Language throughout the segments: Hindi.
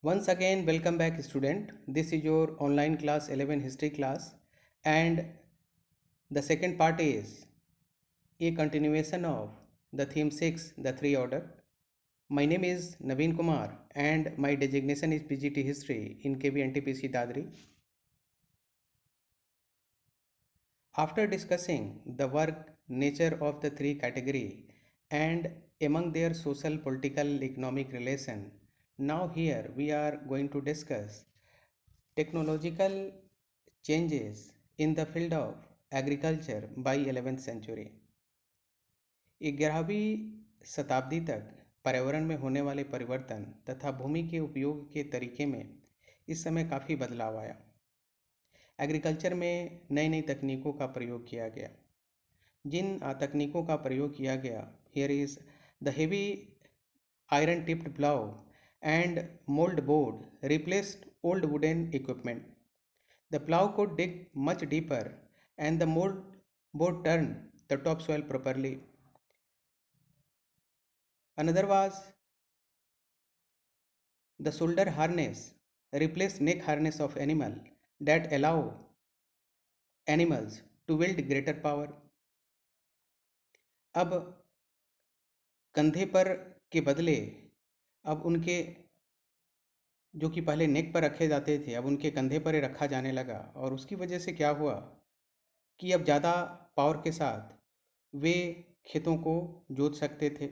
Once again, welcome back, student. This is your online class 11 history class, and the second part is a continuation of the theme 6, the three order. My name is Naveen Kumar, and my designation is PGT History in KB NTPC Dadri. After discussing the work nature of the three category and among their social, political, economic relation, now here we are going to discuss technological changes in the field of agriculture by 11th century. 11वीं शताब्दी तक पर्यावरण में होने वाले परिवर्तन तथा भूमि के उपयोग के तरीके में इस समय काफ़ी बदलाव आया। एग्रीकल्चर में नई नई तकनीकों का प्रयोग किया गया। जिन तकनीकों का प्रयोग किया गया, here is the heavy iron tipped plow and mold board replaced old wooden equipment. The plow could dig much deeper and the mold board turned the topsoil properly. Another was the shoulder harness replaced neck harness of animal that allow animals to wield greater power. अब कंधे पर के बदले अब उनके जो कि पहले नेक पर रखे जाते थे, अब उनके कंधे पर रखा जाने लगा और उसकी वजह से क्या हुआ कि अब ज़्यादा पावर के साथ वे खेतों को जोत सकते थे।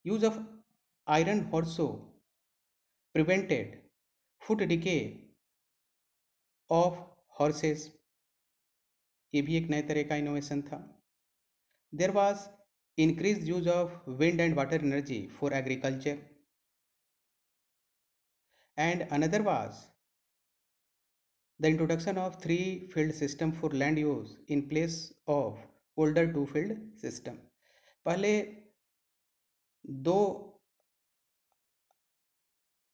Use of iron horseshoe prevented foot decay of horses, ये भी एक नए तरह का इनोवेशन था। There was increase use of wind and water energy for agriculture and another was the introduction of three field system for land use in place of older two field system. पहले दो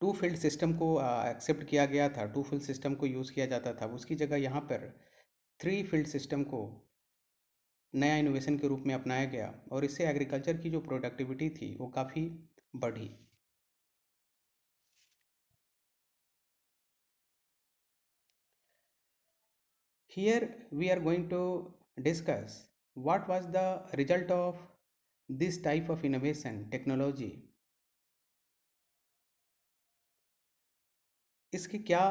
टू फील्ड सिस्टम को एक्सेप्ट किया गया था, टू फील्ड सिस्टम को यूज़ किया जाता था, उसकी जगह यहाँ पर थ्री फील्ड सिस्टम को नया इनोवेशन के रूप में अपनाया गया और इससे एग्रीकल्चर की जो प्रोडक्टिविटी थी वो काफ़ी बढ़ी। Here we are going to discuss what was the result of this type of innovation technology. इसके क्या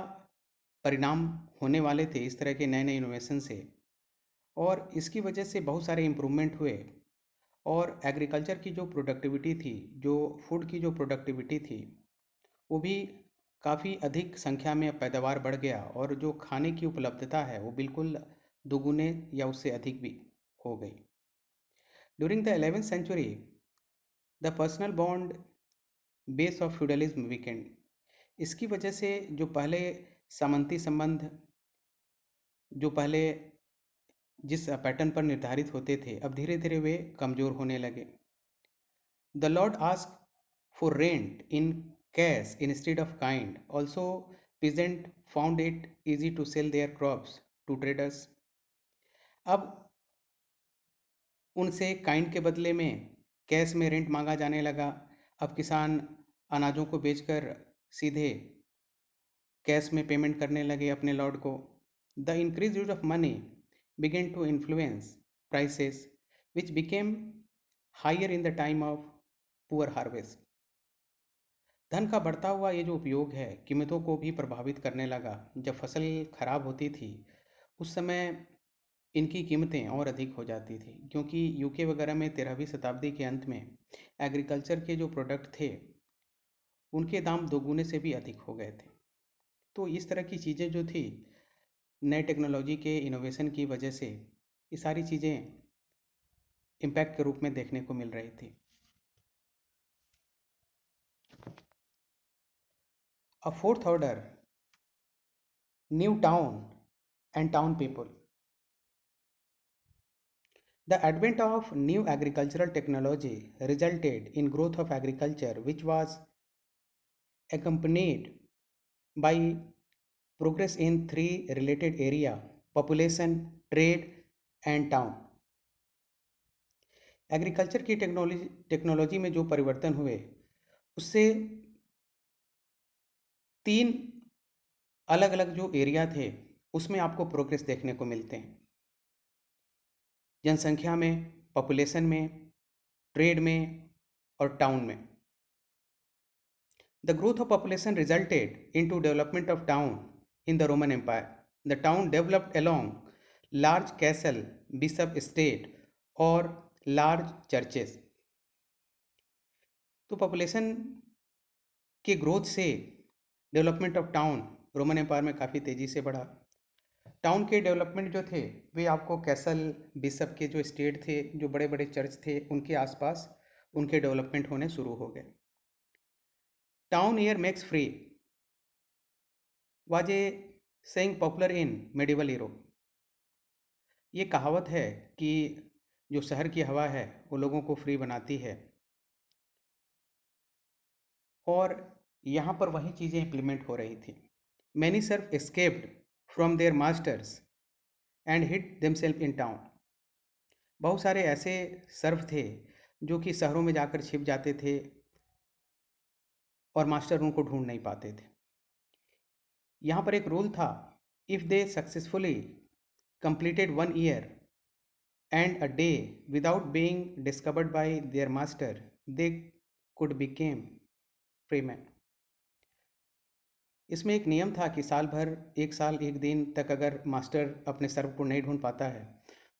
परिणाम होने वाले थे इस तरह के नए नए इनोवेशन से, और इसकी वजह से बहुत सारे इम्प्रूवमेंट हुए और एग्रीकल्चर की जो प्रोडक्टिविटी थी, जो फूड की जो प्रोडक्टिविटी थी, वो भी काफ़ी अधिक संख्या में पैदावार बढ़ गया और जो खाने की उपलब्धता है वो बिल्कुल दोगुने या उससे अधिक भी हो गई। During the 11th century the personal bond base of feudalism weakened, इसकी वजह से जो पहले सामंती संबंध जो पहले जिस पैटर्न पर निर्धारित होते थे, अब धीरे धीरे वे कमज़ोर होने लगे। The Lord ask for rent in cash instead of kind, also peasant found it easy to sell their crops to traders. अब उनसे काइंड के बदले में कैश में रेंट मांगा जाने लगा। अब किसान अनाजों को बेचकर सीधे कैश में पेमेंट करने लगे अपने लॉर्ड को। The increase use of money began to influence prices which became higher in the time of poor harvest. धन का बढ़ता हुआ ये जो उपयोग है कीमतों को भी प्रभावित करने लगा। जब फसल खराब होती थी उस समय इनकी कीमतें और अधिक हो जाती थी, क्योंकि यूके वगैरह में 13वीं शताब्दी के अंत में एग्रीकल्चर के जो प्रोडक्ट थे उनके दाम दोगुने से भी अधिक हो गए थे। तो इस तरह की चीज़ें जो थी, नए टेक्नोलॉजी के इनोवेशन की वजह से ये सारी चीज़ें इम्पैक्ट के रूप में देखने को मिल रही थी। A fourth order, new town and town people. The advent of new agricultural technology resulted in growth of agriculture, which was accompanied by progress in three related area: population, trade and town. Agriculture की टेक्नोलॉजी में जो परिवर्तन हुए उससे तीन अलग अलग जो एरिया थे उसमें आपको प्रोग्रेस देखने को मिलते हैं। जनसंख्या में, पॉपुलेशन में, ट्रेड में और टाउन में। The growth of population resulted into development of town in the Roman Empire. The town developed along large castle, bishop state और large churches. तो पॉपुलेशन के ग्रोथ से development of town Roman Empire में काफ़ी तेज़ी से बढ़ा। टाउन के डेवलपमेंट जो थे वे आपको कैसल, बिशप के जो स्टेट थे, जो बड़े बड़े चर्च थे, उनके आसपास उनके डेवलपमेंट होने शुरू हो गए। Town air makes free was a saying popular in medieval Europe. ये कहावत है कि जो शहर की हवा है वो लोगों को फ्री बनाती है, और यहाँ पर वही चीज़ें इम्प्लीमेंट हो रही थी। Many serf escaped from their masters and hid themselves in town. बहुत सारे ऐसे सर्फ थे जो कि शहरों में जाकर छिप जाते थे और मास्टर उनको ढूंढ नहीं पाते थे। यहाँ पर एक रूल था, if they successfully completed 1 year and a day without being discovered by their master, they could become free men. इसमें एक नियम था कि साल भर, एक साल एक दिन तक अगर मास्टर अपने सर्व को नहीं ढूंढ पाता है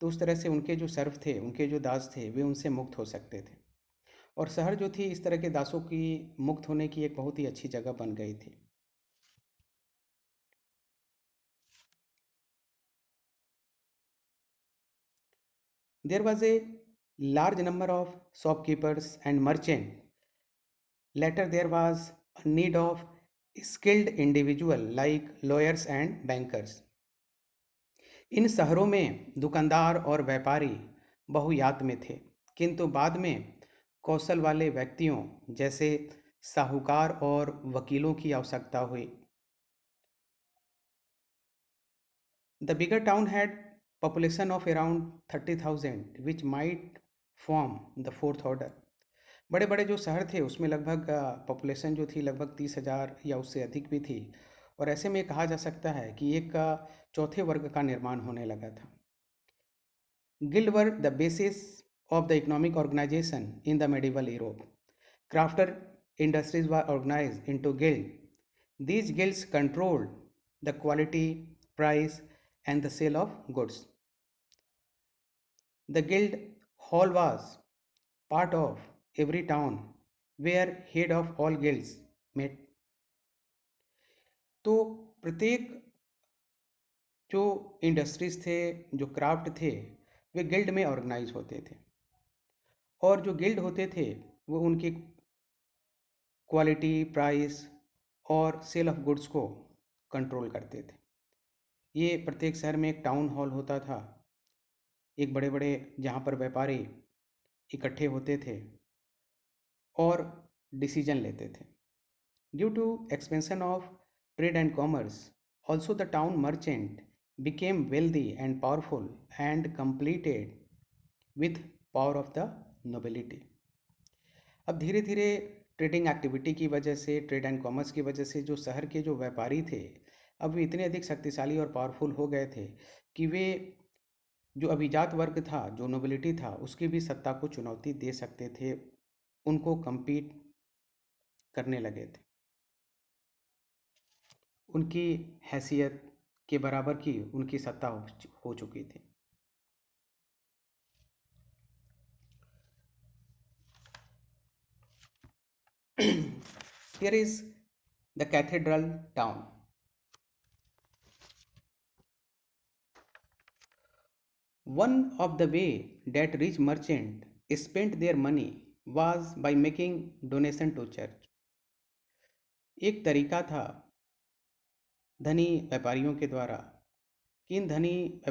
तो उस तरह से उनके जो सर्व थे, उनके जो दास थे, वे उनसे मुक्त हो सकते थे। और शहर जो थी इस तरह के दासों की मुक्त होने की एक बहुत ही अच्छी जगह बन गई थी। There was a large number of shopkeepers and merchants. Later, there was a need of skilled individual like lawyers and bankers. इन शहरों में दुकानदार और व्यापारी बहुयात में थे, किंतु बाद में कौशल वाले व्यक्तियों जैसे साहूकार और वकीलों की आवश्यकता हुई। The bigger town had population of around 30,000, which might form the fourth order. बड़े बड़े जो शहर थे उसमें लगभग पॉपुलेशन जो थी लगभग 30,000 या उससे अधिक भी थी, और ऐसे में कहा जा सकता है कि एक चौथे वर्ग का निर्माण होने लगा था। Guild were the basis of the economic organisation in the medieval Europe. Crafter industries were organized into guild. These guilds controlled the quality, price, and the sale of goods. The guild hall was part of every town where head of all guilds met. तो प्रत्येक जो इंडस्ट्रीज थे, जो क्राफ्ट थे, वे गिल्ड में ऑर्गेनाइज होते थे, और जो गिल्ड होते थे वो उनकी क्वालिटी, प्राइस और सेल ऑफ गुड्स को कंट्रोल करते थे। ये प्रत्येक शहर में एक टाउन हॉल होता था, एक बड़े बड़े जहाँ पर व्यापारी इकट्ठे होते थे और डिसीजन लेते थे। Due to expansion of trade and commerce, also the town merchant became wealthy and powerful and completed with power of the nobility. अब धीरे धीरे ट्रेडिंग एक्टिविटी की वजह से, ट्रेड एंड कॉमर्स की वजह से जो शहर के जो व्यापारी थे अब वे इतने अधिक शक्तिशाली और पावरफुल हो गए थे कि वे जो अभिजात वर्ग था, जो नोबिलिटी था, उसकी भी सत्ता को चुनौती दे सकते थे, उनको compete करने लगे थे, उनकी हैसियत के बराबर की उनकी सत्ता हो चुकी थी। Here is the cathedral town. One of the way that rich merchant spent their money was by making donation to church. एक तरीका था धनी व्यापारियों के द्वारा कि इन धनी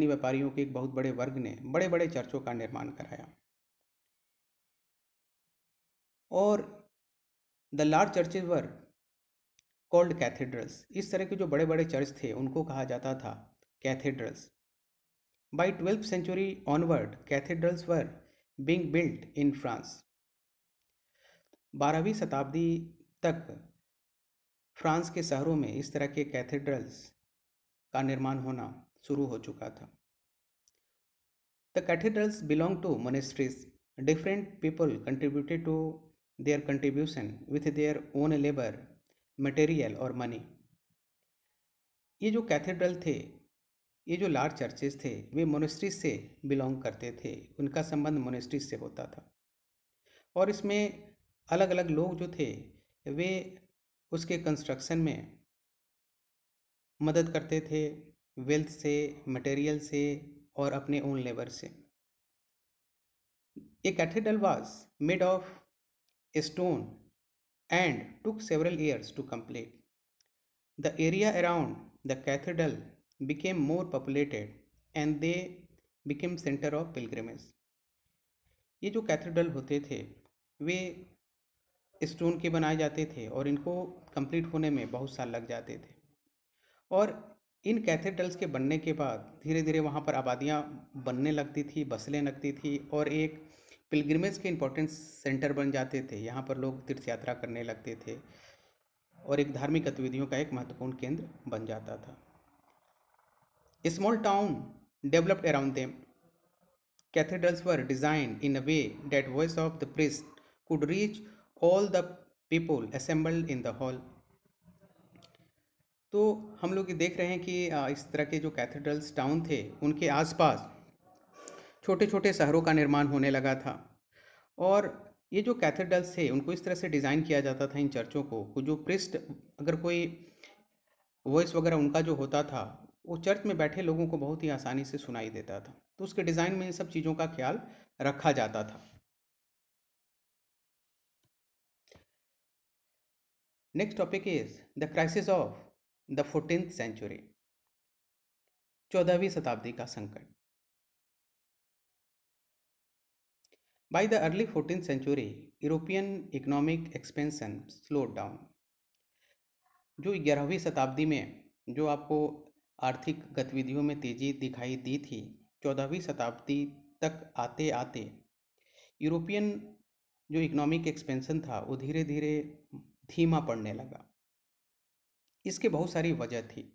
व्यापारियों के एक बहुत बड़े वर्ग ने बड़े बड़े चर्चों का निर्माण कराया, और the large churches were called cathedrals. इस तरह के जो बड़े बड़े चर्च थे उनको कहा जाता था cathedrals. By 12th century onward, cathedrals were being built in France. 12वीं शताब्दी तक फ्रांस के शहरों में इस तरह के कैथेड्रल्स का निर्माण होना शुरू हो चुका था. The cathedrals belong to monasteries. Different people contributed to their contribution with their own labor, material और money. ये जो कैथेड्रल थे, ये जो लार्ज चर्चेस थे, वे मोनेस्ट्रीज से बिलोंग करते थे. उनका संबंध मोनेस्ट्रीज से होता था और इसमें अलग अलग लोग जो थे वे उसके कंस्ट्रक्शन में मदद करते थे, वेल्थ से, मटेरियल से और अपने ओन लेबर से. A cathedral was made of stone and took several years to complete. The area around the cathedral became more populated and they became center of pilgrimage. ये जो कैथेड्रल होते थे वे स्टोन के बनाए जाते थे और इनको कंप्लीट होने में बहुत साल लग जाते थे. और इन कैथेड्रल्स के बनने के बाद धीरे धीरे वहाँ पर आबादियाँ बनने लगती थी, बसने लगती थी और एक पिलग्रिमेज के इम्पोर्टेंट सेंटर बन जाते थे. यहाँ पर लोग तीर्थ यात्रा करने लगते थे और एक धार्मिक गतिविधियों का एक महत्वपूर्ण केंद्र बन जाता था. Small town developed around them. Cathedrals were designed in a way that voice of the priest could reach all the people assembled in the hall. तो हम लोग ये देख रहे हैं कि इस तरह के जो कैथेड्रल्स टाउन थे उनके आसपास छोटे छोटे शहरों का निर्माण होने लगा था. और ये जो कैथेड्रल्स थे उनको इस तरह से डिज़ाइन किया जाता था इन चर्चों को जो प्रिस्ट अगर कोई वॉइस वगैरह उनका जो होता था वो चर्च में बैठे लोगों को बहुत ही आसानी से सुनाई देता था. तो उसके डिज़ाइन में इन सब चीज़ों का ख्याल रखा जाता था. Next topic is the crisis of the 14th century. 14वीं शताब्दी का संकट. By the early 14th century, European economic expansion slowed down. जो 11वीं शताब्दी में जो आपको आर्थिक गतिविधियों में तेजी दिखाई दी थी, 14वीं शताब्दी तक आते आते यूरोपियन जो इकोनॉमिक एक्सपेंशन था वो धीरे धीरे धीमा पड़ने लगा. इसके बहुत सारी वजह थी.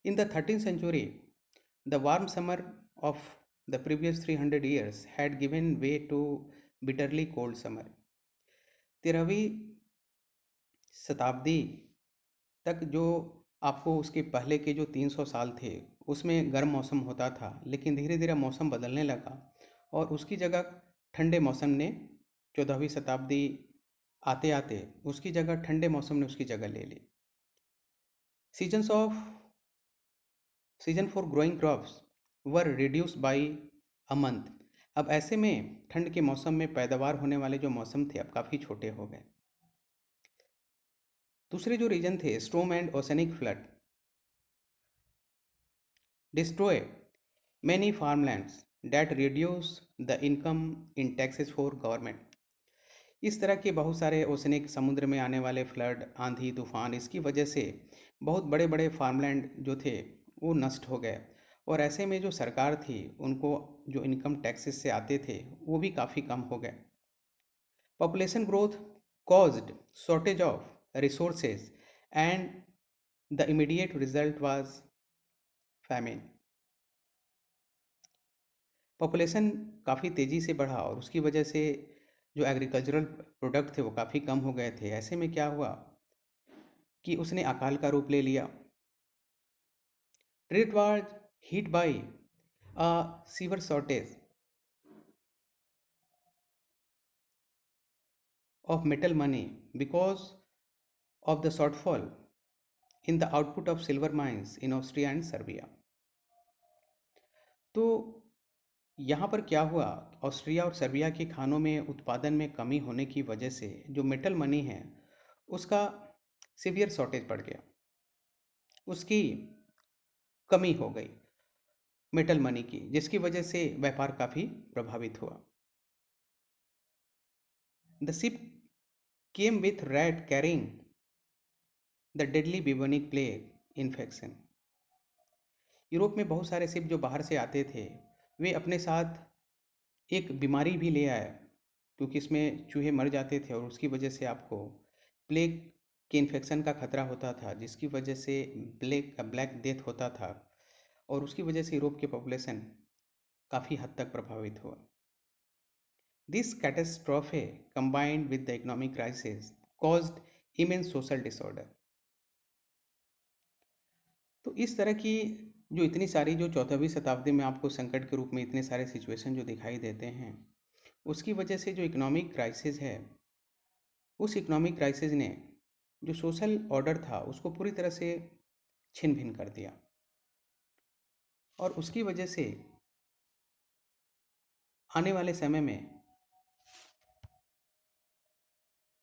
In the 13th century, the warm summer of the previous 300 years had given way to bitterly cold summer. 13वीं शताब्दी तक जो आपको उसके पहले के जो 300 साल थे उसमें गर्म मौसम होता था, लेकिन धीरे धीरे मौसम बदलने लगा और उसकी जगह ठंडे मौसम ने 14वीं शताब्दी आते आते उसकी जगह ठंडे मौसम ने उसकी जगह ले ली. Season for growing crops were reduced by a month. अब ऐसे में ठंड के मौसम में पैदावार होने वाले जो मौसम थे अब काफ़ी छोटे हो गए. दूसरे जो रीजन थे storm and oceanic flood destroy many farmlands that reduce the income in taxes for government. इस तरह के बहुत सारे ओशनिक समुद्र में आने वाले फ्लड, आंधी, तूफान, इसकी वजह से बहुत बड़े बड़े फार्मलैंड जो थे वो नष्ट हो गए और ऐसे में जो सरकार थी उनको जो इनकम टैक्सेस से आते थे वो भी काफ़ी कम हो गए. Population growth caused shortage of resources and the immediate result was famine. Population काफ़ी तेज़ी से बढ़ा और उसकी वजह से जो एग्रीकल्चरल प्रोडक्ट थे वो काफ़ी कम हो गए थे. ऐसे में क्या हुआ कि उसने अकाल का रूप ले लिया. Trade was hit by a sewer shortage of metal money because of the shortfall in the output of silver mines in Austria and Serbia. तो यहाँ पर क्या हुआ, ऑस्ट्रिया और सर्बिया के खानों में उत्पादन में कमी होने की वजह से जो मेटल मनी है उसका सीवियर शॉर्टेज पड़ गया, उसकी कमी हो गई मेटल मनी की, जिसकी वजह से व्यापार काफ़ी प्रभावित हुआ. The ship came with rat carrying the deadly bubonic plague infection. Europe में बहुत सारे शिप जो बाहर से आते थे, वे अपने साथ एक बीमारी भी ले आए, क्योंकि इसमें चूहे मर जाते थे और उसकी वजह से आपको प्लेग के इन्फेक्शन का खतरा होता था, जिसकी वजह से ब्लैक डेथ होता था, और उसकी वजह से यूरोप की पॉपुलेशन काफ़ी हद तक प्रभावित हुआ। This catastrophe combined with the economic crisis caused immense social disorder। तो इस तरह की जो इतनी सारी जो 14वीं शताब्दी में आपको संकट के रूप में इतने सारे सिचुएशन जो दिखाई देते हैं, उसकी वजह से जो इकोनॉमिक क्राइसिस है, उस इकोनॉमिक क्राइसिस ने जो सोशल ऑर्डर था उसको पूरी तरह से छिन भिन कर दिया, और उसकी वजह से आने वाले समय में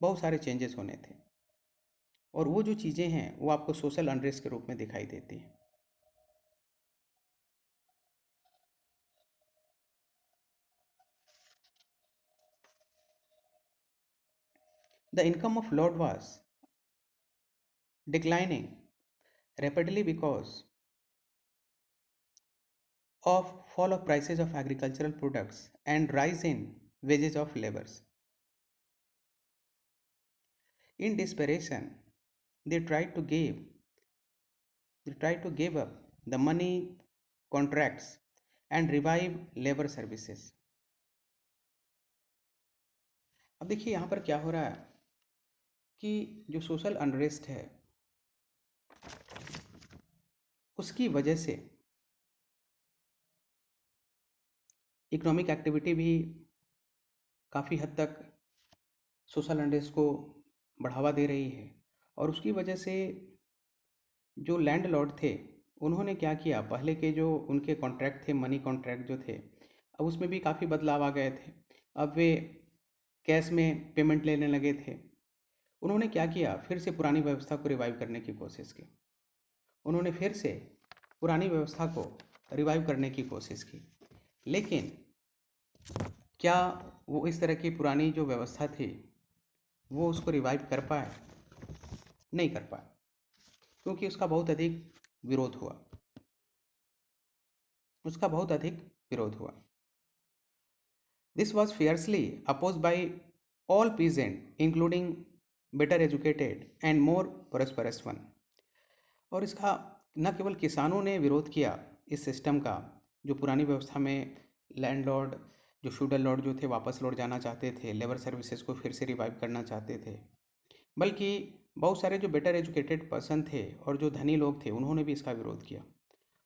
बहुत सारे चेंजेस होने थे, और वो जो चीज़ें हैं वो आपको सोशल अनरेस्ट के रूप में दिखाई देती हैं। The income of Lord was declining rapidly because of fall of prices of agricultural products and rise in wages of laborers. In desperation, they tried to give up the money contracts and revive labor services। अब देखिए यहाँ पर क्या हो रहा है कि जो सोशल अनरेस्ट है उसकी वजह से इकोनॉमिक एक्टिविटी भी काफ़ी हद तक सोशल अनरेस्ट को बढ़ावा दे रही है, और उसकी वजह से जो लैंडलॉर्ड थे उन्होंने क्या किया, पहले के जो उनके कॉन्ट्रैक्ट थे, मनी कॉन्ट्रैक्ट जो थे, अब उसमें भी काफ़ी बदलाव आ गए थे। अब वे कैश में पेमेंट लेने लगे थे। उन्होंने क्या किया, फिर से पुरानी व्यवस्था को रिवाइव करने की कोशिश की। उन्होंने फिर से पुरानी व्यवस्था को रिवाइव करने की कोशिश की, लेकिन क्या वो इस तरह की पुरानी जो व्यवस्था थी वो उसको रिवाइव कर पाए? नहीं कर पाए, क्योंकि उसका बहुत अधिक विरोध हुआ। This was fiercely oppose by all peasant including better educated and more prosperous one. और इसका न केवल किसानों ने विरोध किया इस सिस्टम का, जो पुरानी व्यवस्था में लैंडलॉर्ड जो फ्यूडल लॉर्ड जो थे वापस लौट जाना चाहते थे, लेबर सर्विसेज को फिर से रिवाइव करना चाहते थे, बल्कि बहुत सारे जो बेटर एजुकेटेड पर्सन थे और जो धनी लोग थे उन्होंने भी इसका विरोध किया।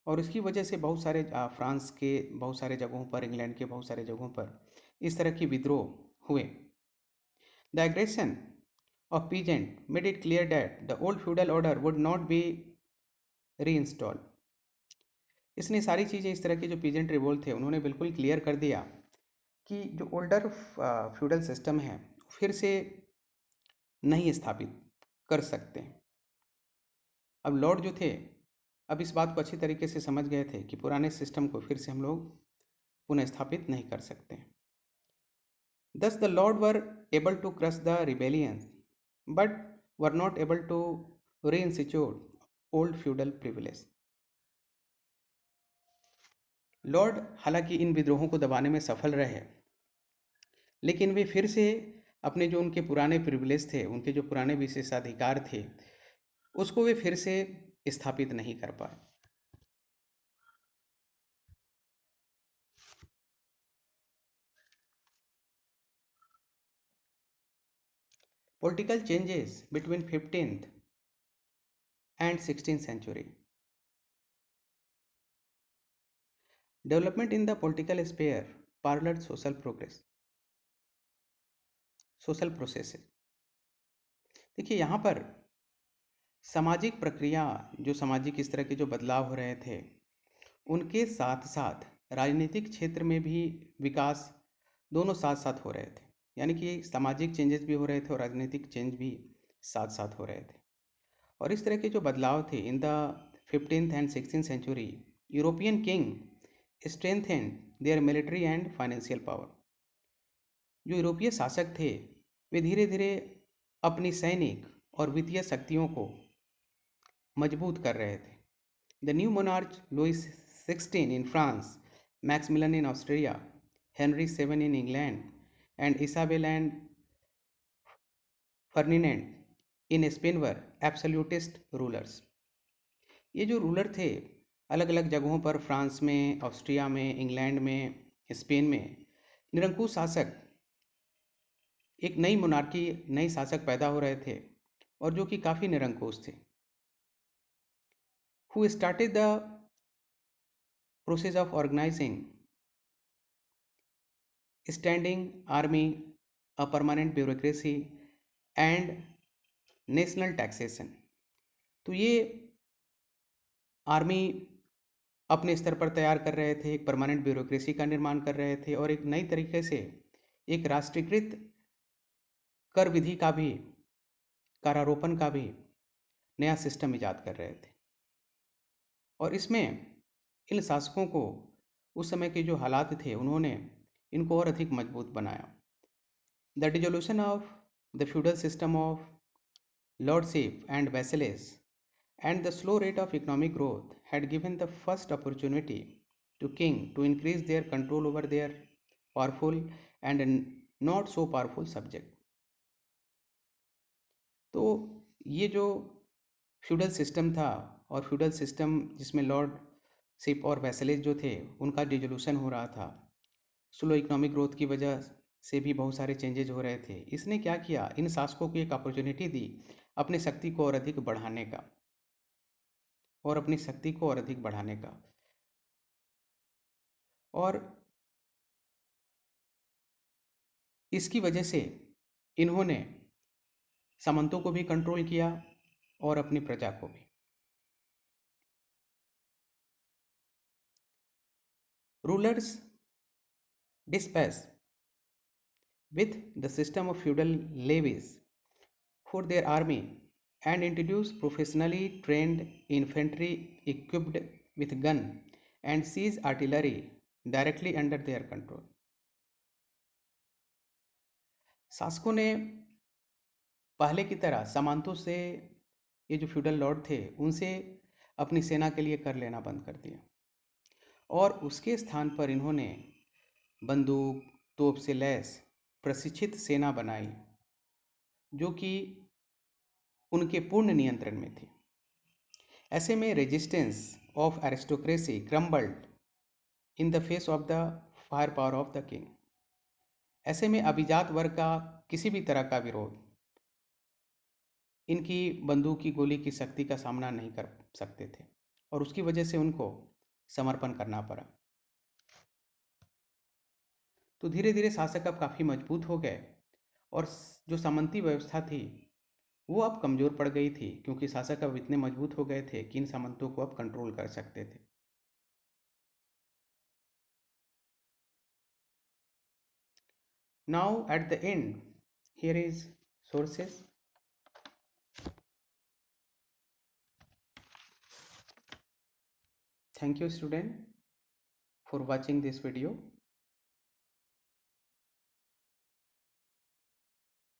और इसकी वजह से बहुत सारे फ्रांस के बहुत सारे जगहों पर, इंग्लैंड के बहुत सारे जगहों पर इस तरह की विद्रोह हुए। The aggression of peasant made it clear that the old feudal order would not be reinstalled। इसने सारी चीज़ें, इस तरह के जो पीजेंट रिवोल्ट थे उन्होंने बिल्कुल क्लियर कर दिया कि जो ओल्डर फ्यूडल सिस्टम है फिर से नहीं स्थापित कर सकते। अब लॉर्ड जो थे अब इस बात को अच्छी तरीके से समझ गए थे कि पुराने सिस्टम को फिर से हम लोग पुनः स्थापित नहीं कर सकते। Thus the Lord were able to crush the rebellions but were not able to reinstitute old feudal privilege। Lord हालांकि इन विद्रोहों को दबाने में सफल रहे, लेकिन वे फिर से अपने जो उनके पुराने प्रिविलेज थे, उनके जो पुराने विशेषाधिकार थे, उसको वे फिर से स्थापित नहीं कर पाए। Political changes between 15th and 16th century। Development in the political sphere paralleled social processes। देखिए यहाँ पर सामाजिक प्रक्रिया, जो सामाजिक इस तरह के जो बदलाव हो रहे थे, उनके साथ साथ राजनीतिक क्षेत्र में भी विकास दोनों साथ साथ हो रहे थे। यानी कि सामाजिक चेंजेस भी हो रहे थे और राजनीतिक चेंज भी साथ साथ हो रहे थे। और इस तरह के जो बदलाव थे in the 15th and 16th century, European king strengthen their military and financial power. जो यूरोपीय शासक थे वे धीरे धीरे अपनी सैनिक और वित्तीय शक्तियों को मजबूत कर रहे थे। The new monarch Louis XVI in France, Maximilian in Austria, Henry VII in England, and Isabel and Ferdinand in Spain were absolutist rulers. ये जो रूलर थे अलग अलग जगहों पर फ्रांस में, ऑस्ट्रिया में, इंग्लैंड में, स्पेन में निरंकुश शासक, एक नई मोनार्की, नई शासक पैदा हो रहे थे और जो कि काफ़ी निरंकुश थे, who started the process of organizing standing army, a permanent bureaucracy and national taxation. तो ये आर्मी अपने स्तर पर तैयार कर रहे थे, एक परमानेंट ब्यूरोक्रेसी का निर्माण कर रहे थे और एक नई तरीके से एक राष्ट्रीयकृत कर विधि का भी, करारोपण का भी नया सिस्टम इजाद कर रहे थे। और इसमें इन शासकों को उस समय के जो हालात थे उन्होंने इनको और अधिक मजबूत बनाया। The dissolution of the feudal system of lordship and vassalage and the slow rate of economic growth had given the first opportunity to king to increase their control over their powerful and not so powerful subject। तो ये जो फ्यूडल सिस्टम था और फ्यूडल सिस्टम जिसमें लॉर्डशिप और वैसलेज जो थे उनका डिसोल्यूशन हो रहा था, स्लो इकोनॉमिक ग्रोथ की वजह से भी बहुत सारे चेंजेज हो रहे थे। इसने क्या किया, इन शासकों को एक अपॉर्चुनिटी दी अपनी शक्ति को और अधिक बढ़ाने का और इसकी वजह से इन्होंने सामंतों को भी कंट्रोल किया और अपनी प्रजा को भी। Rulers dispatch with the system of feudal levies for their army and introduce professionally trained infantry equipped with gun and siege artillery directly under their control। शासकों ने पहले की तरह सामंतों से, ये जो फ्यूडल लॉर्ड थे उनसे अपनी सेना के लिए कर लेना बंद कर दिया और उसके स्थान पर इन्होंने बंदूक, तोप से लैस प्रशिक्षित सेना बनाई जो कि उनके पूर्ण नियंत्रण में थी। ऐसे में resistance of aristocracy crumbled in the face of the fire power of the king. ऐसे में अभिजात वर्ग का किसी भी तरह का विरोध इनकी बंदूक की गोली की शक्ति का सामना नहीं कर सकते थे और उसकी वजह से उनको समर्पण करना पड़ा। तो धीरे धीरे शासक अब काफ़ी मजबूत हो गए और जो सामंती व्यवस्था थी वो अब कमज़ोर पड़ गई थी क्योंकि शासक अब इतने मजबूत हो गए थे कि इन सामंतों को अब कंट्रोल कर सकते थे। Now at the end here is sources. Thank you student for watching this video।